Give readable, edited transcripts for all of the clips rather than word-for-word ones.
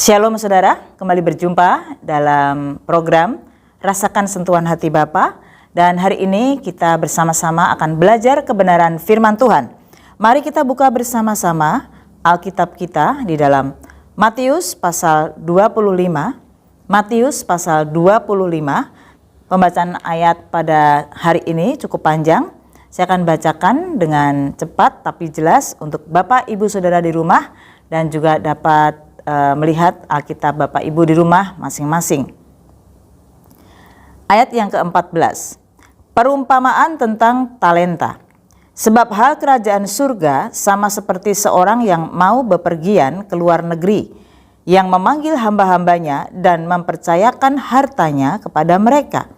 Shalom saudara, kembali berjumpa dalam program Rasakan Sentuhan Hati Bapa. Dan hari ini kita bersama-sama akan belajar kebenaran firman Tuhan. Mari kita buka bersama-sama Alkitab kita di dalam Matius pasal 25. Matius pasal 25, pembacaan ayat pada hari ini cukup panjang. Saya akan bacakan dengan cepat tapi jelas untuk Bapak Ibu Saudara di rumah dan juga dapat melihat Alkitab Bapak Ibu di rumah masing-masing. Ayat yang ke-14. Perumpamaan tentang talenta. Sebab hal kerajaan surga sama seperti seorang yang mau bepergian ke luar negeri, yang memanggil hamba-hambanya dan mempercayakan hartanya kepada mereka.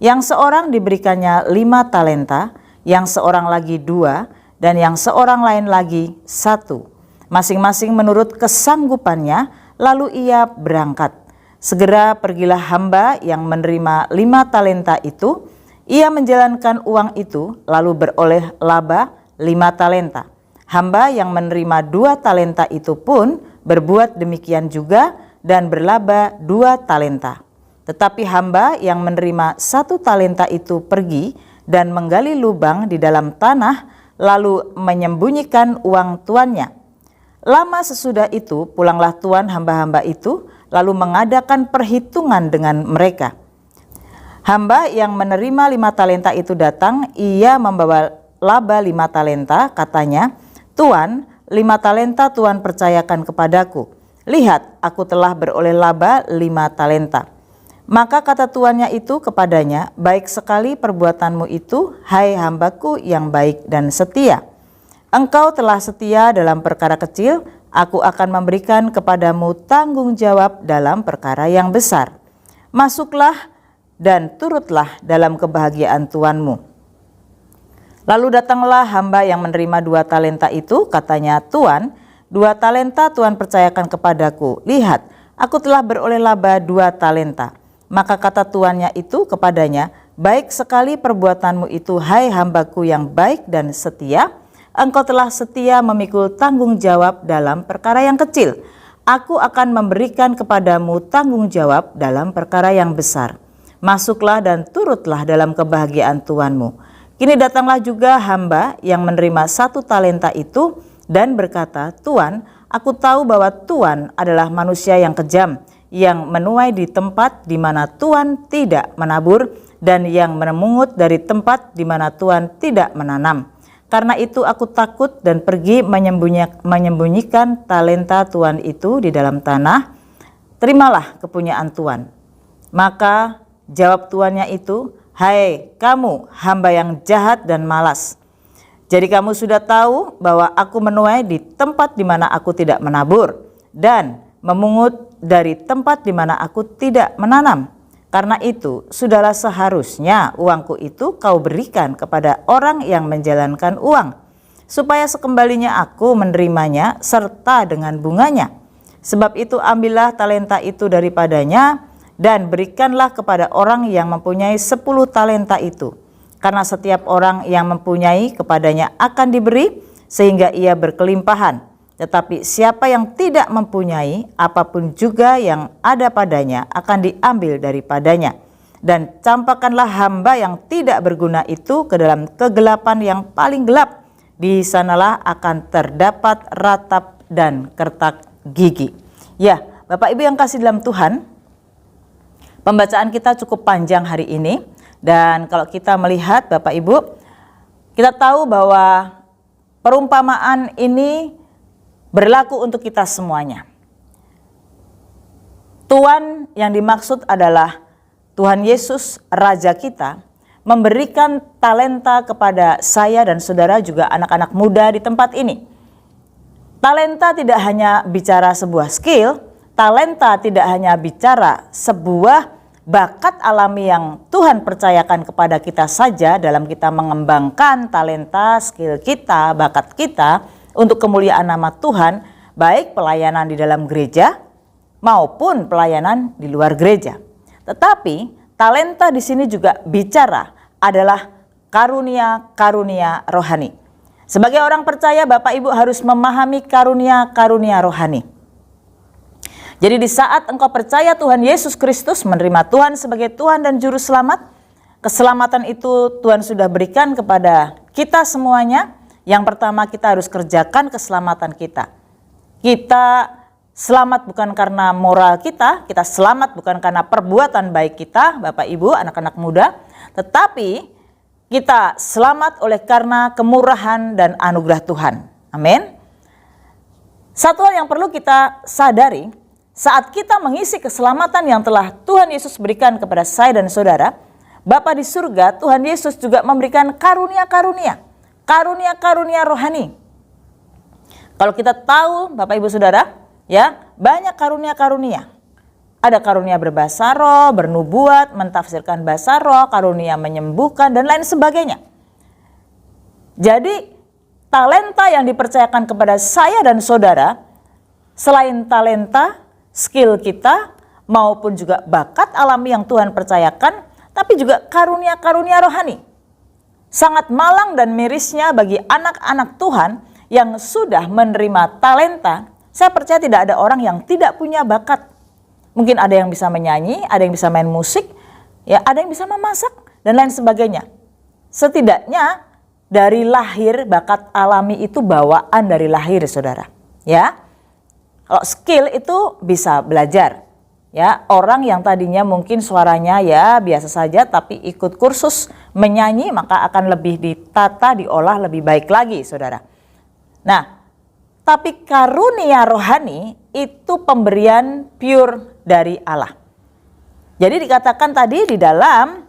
Yang seorang diberikannya 5 talenta, yang seorang lagi 2, dan yang seorang lain lagi 1. Masing-masing menurut kesanggupannya, lalu ia berangkat. Segera pergilah hamba yang menerima 5 talenta itu. Ia menjalankan uang itu, lalu beroleh laba 5 talenta. Hamba yang menerima 2 talenta itu pun berbuat demikian juga dan berlaba 2 talenta. Tetapi hamba yang menerima 1 talenta itu pergi dan menggali lubang di dalam tanah, lalu menyembunyikan uang tuannya. Lama sesudah itu pulanglah tuan hamba-hamba itu, lalu mengadakan perhitungan dengan mereka. Hamba yang menerima 5 talenta itu datang, ia membawa laba 5 talenta, katanya, "Tuan, 5 talenta Tuan percayakan kepadaku. Lihat, aku telah beroleh laba 5 talenta." Maka kata tuannya itu kepadanya, "Baik sekali perbuatanmu itu, hai hambaku yang baik dan setia. Engkau telah setia dalam perkara kecil, aku akan memberikan kepadamu tanggung jawab dalam perkara yang besar. Masuklah dan turutlah dalam kebahagiaan tuanmu." Lalu datanglah hamba yang menerima 2 talenta itu, katanya, "Tuan, 2 talenta Tuan percayakan kepadaku. Lihat, aku telah beroleh laba 2 talenta. Maka kata tuannya itu kepadanya, "Baik sekali perbuatanmu itu, hai hambaku yang baik dan setia. Engkau telah setia memikul tanggung jawab dalam perkara yang kecil. Aku akan memberikan kepadamu tanggung jawab dalam perkara yang besar. Masuklah dan turutlah dalam kebahagiaan tuanmu." Kini datanglah juga hamba yang menerima 1 talenta itu dan berkata, "Tuan, aku tahu bahwa Tuan adalah manusia yang kejam, yang menuai di tempat di mana Tuan tidak menabur dan yang memungut dari tempat di mana Tuan tidak menanam. Karena itu aku takut dan pergi menyembunyikan talenta Tuan itu di dalam tanah. Terimalah kepunyaan Tuan." Maka jawab tuannya itu, "Hai kamu hamba yang jahat dan malas. Jadi kamu sudah tahu bahwa aku menuai di tempat di mana aku tidak menabur dan memungut dari tempat di mana aku tidak menanam. Karena itu, sudahlah seharusnya uangku itu kau berikan kepada orang yang menjalankan uang, supaya sekembalinya aku menerimanya serta dengan bunganya. Sebab itu ambillah talenta itu daripadanya dan berikanlah kepada orang yang mempunyai 10 talenta itu. Karena setiap orang yang mempunyai kepadanya akan diberi sehingga ia berkelimpahan. Tetapi siapa yang tidak mempunyai, apapun juga yang ada padanya akan diambil daripadanya. Dan campakkanlah hamba yang tidak berguna itu ke dalam kegelapan yang paling gelap. Di sanalah akan terdapat ratap dan kertak gigi." Ya, Bapak Ibu yang kasih dalam Tuhan, pembacaan kita cukup panjang hari ini. Dan kalau kita melihat Bapak Ibu, kita tahu bahwa perumpamaan ini berlaku untuk kita semuanya. Tuan yang dimaksud adalah Tuhan Yesus, Raja kita, memberikan talenta kepada saya dan saudara juga anak-anak muda di tempat ini. Talenta tidak hanya bicara sebuah skill, talenta tidak hanya bicara sebuah bakat alami yang Tuhan percayakan kepada kita saja dalam kita mengembangkan talenta, skill kita, bakat kita, untuk kemuliaan nama Tuhan, baik pelayanan di dalam gereja maupun pelayanan di luar gereja. Tetapi talenta di sini juga bicara adalah karunia-karunia rohani. Sebagai orang percaya, Bapak Ibu harus memahami karunia-karunia rohani. Jadi di saat engkau percaya Tuhan Yesus Kristus, menerima Tuhan sebagai Tuhan dan Juru Selamat, keselamatan itu Tuhan sudah berikan kepada kita semuanya. Yang pertama, kita harus kerjakan keselamatan kita. Kita selamat bukan karena moral kita selamat bukan karena perbuatan baik kita, Bapak Ibu, anak-anak muda, tetapi kita selamat oleh karena kemurahan dan anugerah Tuhan. Amin. Satu hal yang perlu kita sadari, saat kita mengisi keselamatan yang telah Tuhan Yesus berikan kepada saya dan saudara, Bapa di surga, Tuhan Yesus juga memberikan karunia-karunia rohani. Kalau kita tahu, Bapak Ibu Saudara, ya, banyak karunia-karunia. Ada karunia berbahasa roh, bernubuat, mentafsirkan bahasa roh, karunia menyembuhkan, dan lain sebagainya. Jadi, talenta yang dipercayakan kepada saya dan saudara, selain talenta, skill kita, maupun juga bakat alami yang Tuhan percayakan, tapi juga karunia-karunia rohani. Sangat malang dan mirisnya bagi anak-anak Tuhan yang sudah menerima talenta. Saya percaya tidak ada orang yang tidak punya bakat. Mungkin ada yang bisa menyanyi, ada yang bisa main musik, ya, ada yang bisa memasak, dan lain sebagainya. Setidaknya dari lahir bakat alami itu bawaan dari lahir, saudara. Ya, kalau skill itu bisa belajar. Ya, orang yang tadinya mungkin suaranya ya biasa saja, tapi ikut kursus menyanyi maka akan lebih ditata, diolah lebih baik lagi, saudara. Nah, tapi karunia rohani itu pemberian pure dari Allah. Jadi dikatakan tadi di dalam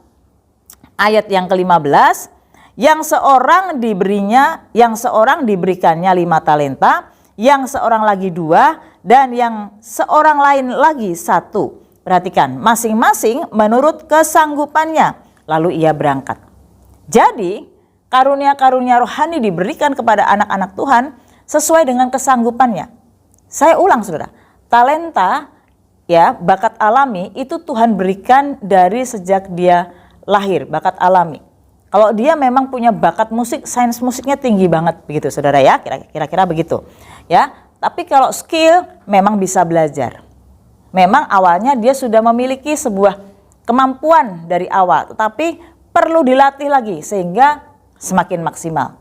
ayat yang ke-15, yang seorang diberikannya 5 talenta, yang seorang lagi 2, dan yang seorang lain lagi 1. Perhatikan, masing-masing menurut kesanggupannya, lalu ia berangkat. Jadi, karunia-karunia rohani diberikan kepada anak-anak Tuhan sesuai dengan kesanggupannya. Saya ulang, saudara, talenta, ya, bakat alami itu Tuhan berikan dari sejak dia lahir, bakat alami. Kalau dia memang punya bakat musik, sains musiknya tinggi banget, begitu, saudara, ya, kira-kira begitu, ya. Tapi kalau skill memang bisa belajar. Memang awalnya dia sudah memiliki sebuah kemampuan dari awal, tetapi perlu dilatih lagi sehingga semakin maksimal.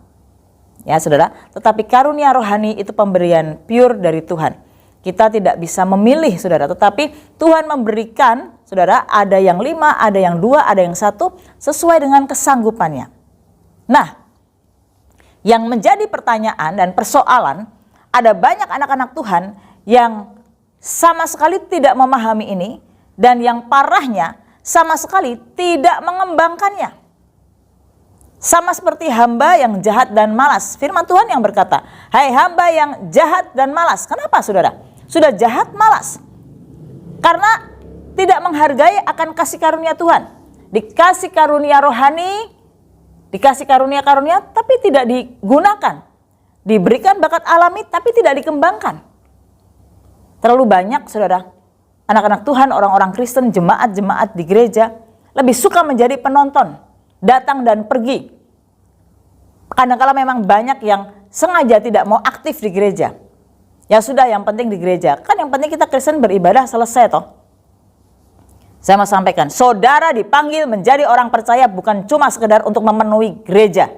Ya, saudara, tetapi karunia rohani itu pemberian pure dari Tuhan. Kita tidak bisa memilih, saudara, tetapi Tuhan memberikan, saudara, ada yang 5, ada yang 2, ada yang 1, sesuai dengan kesanggupannya. Nah, yang menjadi pertanyaan dan persoalan, ada banyak anak-anak Tuhan yang sama sekali tidak memahami ini, dan yang parahnya sama sekali tidak mengembangkannya. Sama seperti hamba yang jahat dan malas. Firman Tuhan yang berkata, hai hamba yang jahat dan malas. Kenapa, saudara? Sudah jahat, malas. Karena tidak menghargai akan kasih karunia Tuhan. Dikasih karunia rohani, dikasih karunia-karunia, tapi tidak digunakan. Diberikan bakat alami tapi tidak dikembangkan. Terlalu banyak, saudara, anak-anak Tuhan, orang-orang Kristen, jemaat-jemaat di gereja lebih suka menjadi penonton, datang dan pergi. Kadang-kala memang banyak yang sengaja tidak mau aktif di gereja. Ya sudah, yang penting di gereja. Kan yang penting kita Kristen beribadah, selesai toh. Saya mau sampaikan, saudara dipanggil menjadi orang percaya bukan cuma sekedar untuk memenuhi gereja.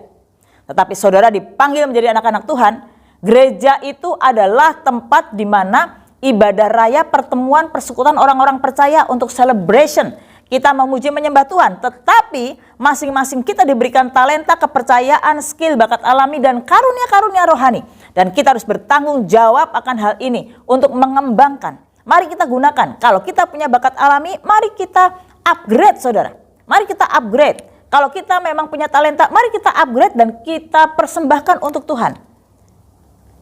Tetapi saudara dipanggil menjadi anak-anak Tuhan. Gereja itu adalah tempat di mana ibadah raya, pertemuan, persekutuan orang-orang percaya untuk celebration. Kita memuji menyembah Tuhan. Tetapi masing-masing kita diberikan talenta, kepercayaan, skill, bakat alami, dan karunia-karunia rohani. Dan kita harus bertanggung jawab akan hal ini untuk mengembangkan. Mari kita gunakan. Kalau kita punya bakat alami, mari kita upgrade, saudara. Mari kita upgrade. Kalau kita memang punya talenta, mari kita upgrade dan kita persembahkan untuk Tuhan.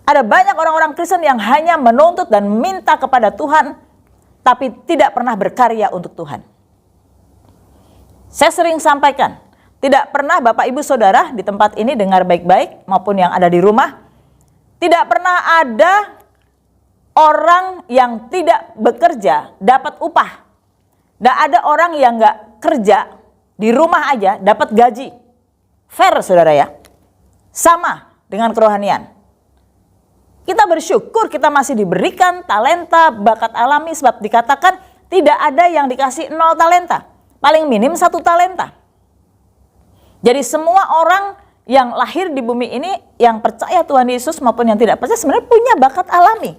Ada banyak orang-orang Kristen yang hanya menuntut dan minta kepada Tuhan, tapi tidak pernah berkarya untuk Tuhan. Saya sering sampaikan, tidak pernah Bapak Ibu Saudara di tempat ini dengar baik-baik maupun yang ada di rumah, tidak pernah ada orang yang tidak bekerja dapat upah. Tidak ada orang yang nggak kerja, di rumah aja dapat gaji. Fair, saudara, ya. Sama dengan kerohanian. Kita bersyukur kita masih diberikan talenta, bakat alami, sebab dikatakan tidak ada yang dikasih 0 talenta. Paling minim 1 talenta. Jadi semua orang yang lahir di bumi ini, yang percaya Tuhan Yesus maupun yang tidak percaya, sebenarnya punya bakat alami.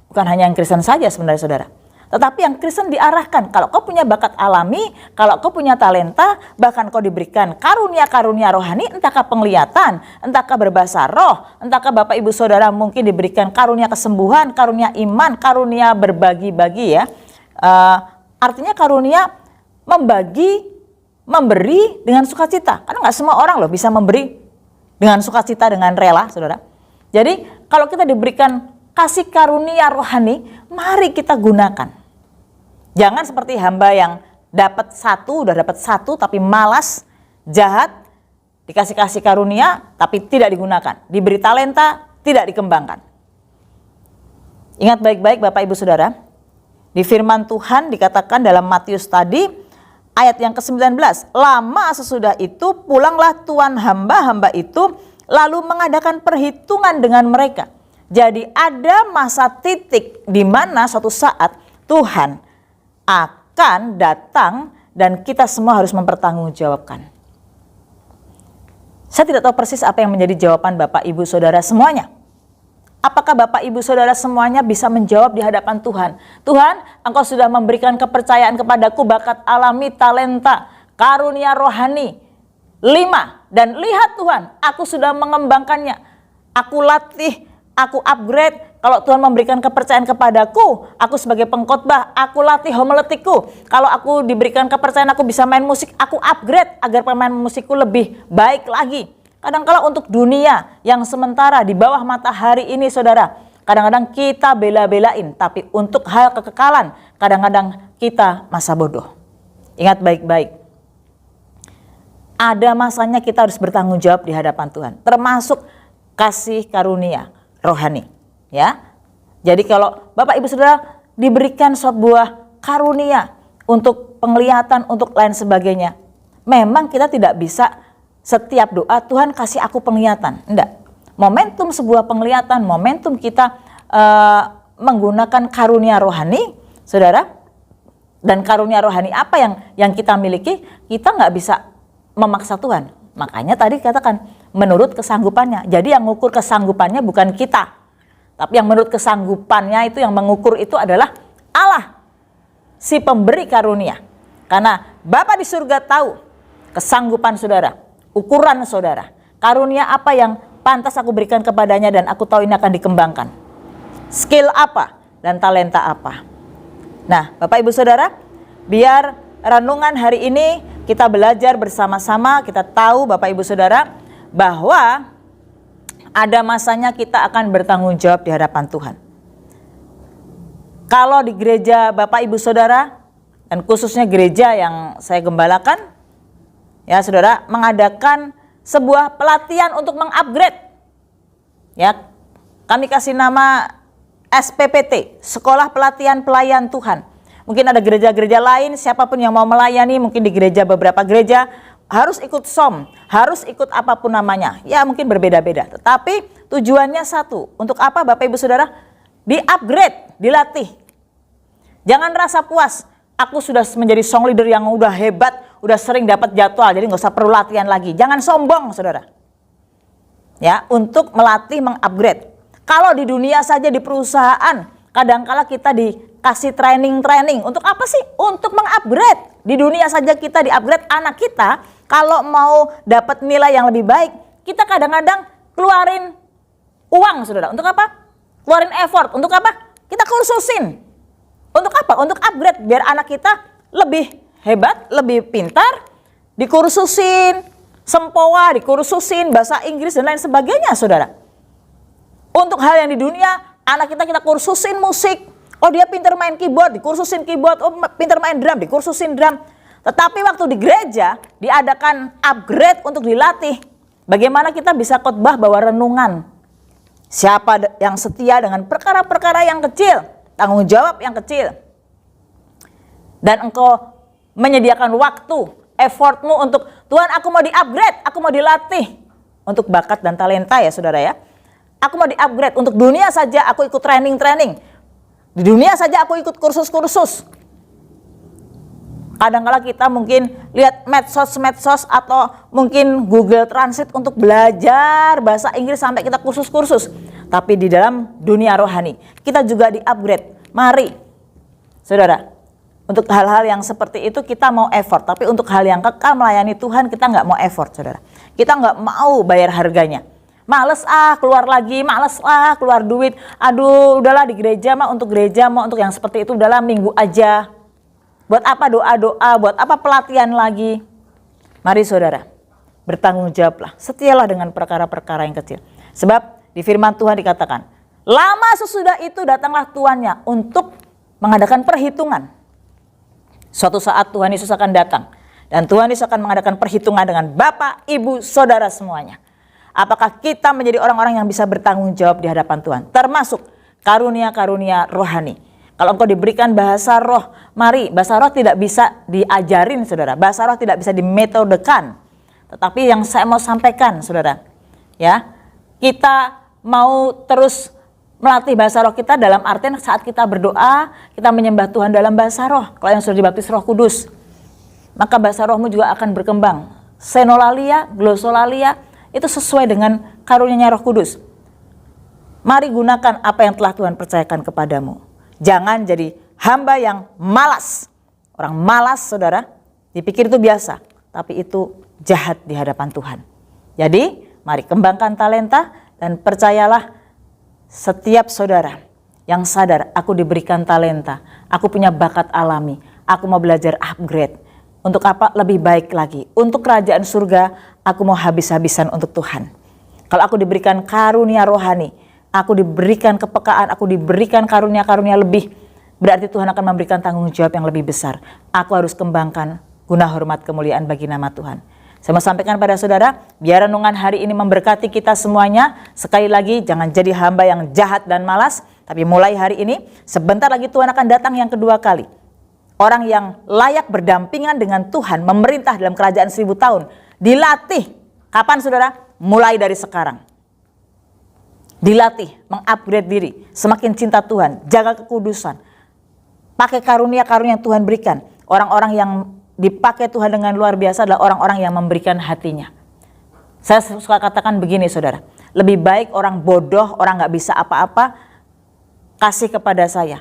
Bukan hanya yang Kristen saja sebenarnya saudara. Tetapi yang Kristen diarahkan, kalau kau punya bakat alami, kalau kau punya talenta, bahkan kau diberikan karunia-karunia rohani, entahkah penglihatan, entahkah berbahasa roh, entahkah Bapak Ibu Saudara mungkin diberikan karunia kesembuhan, karunia iman, karunia berbagi-bagi ya. Artinya karunia memberi dengan sukacita. Karena nggak semua orang loh bisa memberi dengan sukacita, dengan rela, saudara. Jadi kalau kita diberikan kasih karunia rohani, mari kita gunakan. Jangan seperti hamba yang udah dapat satu tapi malas, jahat, dikasih karunia tapi tidak digunakan. Diberi talenta, tidak dikembangkan. Ingat baik-baik Bapak Ibu Saudara, di firman Tuhan dikatakan dalam Matius tadi, ayat yang ke-19, lama sesudah itu pulanglah tuan hamba-hamba itu lalu mengadakan perhitungan dengan mereka. Jadi ada masa titik di mana suatu saat Tuhan akan datang dan kita semua harus mempertanggungjawabkan. Saya tidak tahu persis apa yang menjadi jawaban Bapak Ibu Saudara semuanya. Apakah Bapak Ibu Saudara semuanya bisa menjawab di hadapan Tuhan? Tuhan, Engkau sudah memberikan kepercayaan kepadaku, bakat alami, talenta, karunia rohani 5. Dan lihat Tuhan, aku sudah mengembangkannya. Aku latih, aku upgrade. Kalau Tuhan memberikan kepercayaan kepadaku, aku sebagai pengkhotbah, aku latih homiletikku. Kalau aku diberikan kepercayaan aku bisa main musik, aku upgrade agar pemain musikku lebih baik lagi. Kadang-kala untuk dunia yang sementara di bawah matahari ini saudara, kadang-kadang kita bela-belain, tapi untuk hal kekekalan, kadang-kadang kita masa bodoh. Ingat baik-baik, ada masanya kita harus bertanggung jawab di hadapan Tuhan, termasuk kasih karunia rohani. Ya, jadi kalau Bapak Ibu Saudara diberikan sebuah karunia untuk penglihatan, untuk lain sebagainya, memang kita tidak bisa setiap doa Tuhan kasih aku penglihatan. Enggak. Momentum sebuah penglihatan, momentum kita menggunakan karunia rohani, saudara. Dan karunia rohani apa yang kita miliki, kita nggak bisa memaksa Tuhan. Makanya tadi katakan menurut kesanggupannya. Jadi yang mengukur kesanggupannya bukan kita, tapi yang menurut kesanggupannya itu, yang mengukur itu adalah Allah, si pemberi karunia. Karena Bapa di surga tahu kesanggupan saudara, ukuran saudara, karunia apa yang pantas aku berikan kepadanya dan aku tahu ini akan dikembangkan. Skill apa dan talenta apa. Nah, Bapak Ibu Saudara, biar renungan hari ini kita belajar bersama-sama, kita tahu Bapak Ibu Saudara bahwa ada masanya kita akan bertanggung jawab di hadapan Tuhan. Kalau di gereja Bapak Ibu Saudara, dan khususnya gereja yang saya gembalakan, ya saudara, mengadakan sebuah pelatihan untuk mengupgrade. Ya, kami kasih nama SPPT, Sekolah Pelatihan Pelayan Tuhan. Mungkin ada gereja-gereja lain, siapapun yang mau melayani, mungkin di gereja, beberapa gereja harus ikut SOM, harus ikut apapun namanya. Ya mungkin berbeda-beda, tetapi tujuannya satu. Untuk apa Bapak Ibu Saudara? Di-upgrade, dilatih. Jangan rasa puas, aku sudah menjadi song leader yang udah hebat, udah sering dapat jadwal, jadi nggak usah perlu latihan lagi. Jangan sombong saudara. Ya, untuk melatih, mengupgrade. Kalau di dunia saja, di perusahaan, kadangkala kita dikasih training. Untuk apa sih? Untuk mengupgrade. Di dunia saja kita di-upgrade. Anak kita kalau mau dapat nilai yang lebih baik, kita kadang-kadang keluarin uang saudara. Untuk apa? Keluarin effort. Untuk apa? Kita kursusin. Untuk apa? Untuk upgrade, biar anak kita lebih hebat, lebih pintar, dikursusin sempowa, dikursusin bahasa Inggris dan lain sebagainya saudara. Untuk hal yang di dunia, anak kita kursusin musik. Oh dia pintar main keyboard, dikursusin keyboard. Oh pintar main drum, dikursusin drum. Tetapi waktu di gereja diadakan upgrade untuk dilatih. Bagaimana kita bisa khotbah bawa renungan. Siapa yang setia dengan perkara-perkara yang kecil, tanggung jawab yang kecil. Dan engkau menyediakan waktu, effortmu untuk Tuhan, aku mau di-upgrade, aku mau dilatih untuk bakat dan talenta ya saudara ya. Aku mau di-upgrade. Untuk dunia saja aku ikut training-training. Di dunia saja aku ikut kursus-kursus. Kadang-kala kita mungkin lihat medsos atau mungkin Google Translate untuk belajar bahasa Inggris sampai kita kursus-kursus. Tapi di dalam dunia rohani kita juga di-upgrade. Mari saudara, untuk hal-hal yang seperti itu kita mau effort. Tapi untuk hal yang kekal melayani Tuhan kita nggak mau effort saudara. Kita nggak mau bayar harganya. Males keluar lagi, males keluar duit. Aduh udahlah di gereja mah untuk gereja, mau untuk yang seperti itu udahlah minggu aja. Buat apa doa-doa, buat apa pelatihan lagi? Mari saudara, bertanggung jawablah, setialah dengan perkara-perkara yang kecil. Sebab di firman Tuhan dikatakan, lama sesudah itu datanglah tuannya untuk mengadakan perhitungan. Suatu saat Tuhan Yesus akan datang, dan Tuhan Yesus akan mengadakan perhitungan dengan Bapak, Ibu, Saudara semuanya. Apakah kita menjadi orang-orang yang bisa bertanggung jawab di hadapan Tuhan? Termasuk karunia-karunia rohani. Kalau engkau diberikan bahasa roh, mari, bahasa roh tidak bisa diajarin saudara. Bahasa roh tidak bisa dimetodekan. Tetapi yang saya mau sampaikan saudara, ya, kita mau terus melatih bahasa roh kita dalam artian saat kita berdoa, kita menyembah Tuhan dalam bahasa roh. Kalau yang sudah dibaptis Roh Kudus, maka bahasa rohmu juga akan berkembang. Senolalia, glosolalia, itu sesuai dengan karunia Roh Kudus. Mari gunakan apa yang telah Tuhan percayakan kepadamu. Jangan jadi hamba yang malas. Orang malas saudara, dipikir itu biasa, tapi itu jahat di hadapan Tuhan. Jadi mari kembangkan talenta dan percayalah setiap saudara yang sadar aku diberikan talenta, aku punya bakat alami, aku mau belajar upgrade. Untuk apa? Lebih baik lagi. Untuk kerajaan surga aku mau habis-habisan untuk Tuhan. Kalau aku diberikan karunia rohani, aku diberikan kepekaan, aku diberikan karunia-karunia lebih, berarti Tuhan akan memberikan tanggung jawab yang lebih besar. Aku harus kembangkan guna hormat kemuliaan bagi nama Tuhan. Saya mau sampaikan pada saudara, biar renungan hari ini memberkati kita semuanya. Sekali lagi, jangan jadi hamba yang jahat dan malas, tapi mulai hari ini, sebentar lagi Tuhan akan datang yang kedua kali. Orang yang layak berdampingan dengan Tuhan, memerintah dalam kerajaan 1000 tahun, dilatih. Kapan saudara? Mulai dari sekarang. Dilatih, mengupgrade diri, semakin cinta Tuhan, jaga kekudusan, pakai karunia-karunia yang Tuhan berikan. Orang-orang yang dipakai Tuhan dengan luar biasa adalah orang-orang yang memberikan hatinya. Saya suka katakan begini saudara, lebih baik orang bodoh, orang gak bisa apa-apa, kasih kepada saya.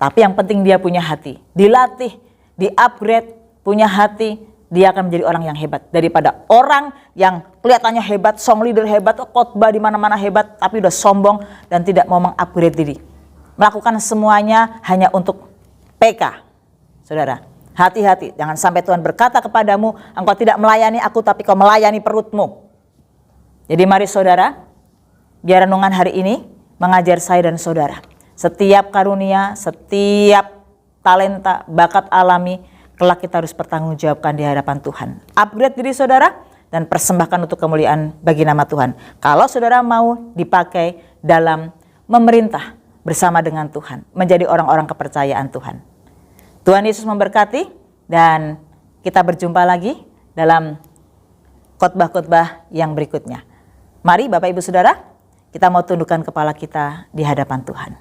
Tapi yang penting dia punya hati, dilatih, di-upgrade, punya hati, dia akan menjadi orang yang hebat daripada orang yang kelihatannya hebat, song leader hebat, khotbah di mana-mana hebat, tapi udah sombong dan tidak mau mengupgrade diri. Melakukan semuanya hanya untuk PK. Saudara, hati-hati, jangan sampai Tuhan berkata kepadamu, engkau tidak melayani aku tapi kau melayani perutmu. Jadi mari saudara, biar renungan hari ini mengajar saya dan saudara. Setiap karunia, setiap talenta, bakat alami, kelak kita harus pertanggungjawabkan di hadapan Tuhan. Upgrade diri saudara dan persembahkan untuk kemuliaan bagi nama Tuhan. Kalau saudara mau dipakai dalam memerintah bersama dengan Tuhan, menjadi orang-orang kepercayaan Tuhan. Tuhan Yesus memberkati dan kita berjumpa lagi dalam khotbah-khotbah yang berikutnya. Mari Bapak Ibu Saudara, kita mau tundukkan kepala kita di hadapan Tuhan.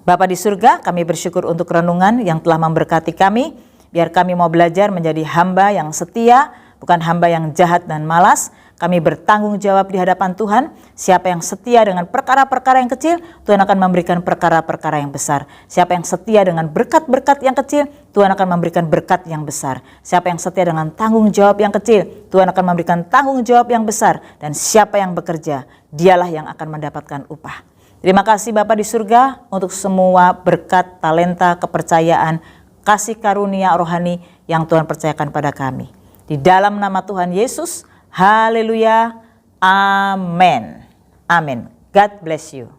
Bapa di surga, kami bersyukur untuk renungan yang telah memberkati kami. Biar kami mau belajar menjadi hamba yang setia, bukan hamba yang jahat dan malas. Kami bertanggung jawab di hadapan Tuhan. Siapa yang setia dengan perkara-perkara yang kecil, Tuhan akan memberikan perkara-perkara yang besar. Siapa yang setia dengan berkat-berkat yang kecil, Tuhan akan memberikan berkat yang besar. Siapa yang setia dengan tanggung jawab yang kecil, Tuhan akan memberikan tanggung jawab yang besar. Dan siapa yang bekerja, dialah yang akan mendapatkan upah. Terima kasih Bapa di surga untuk semua berkat, talenta, kepercayaan, kasih karunia rohani yang Tuhan percayakan pada kami. Di dalam nama Tuhan Yesus, haleluya, amin. Amin. God bless you.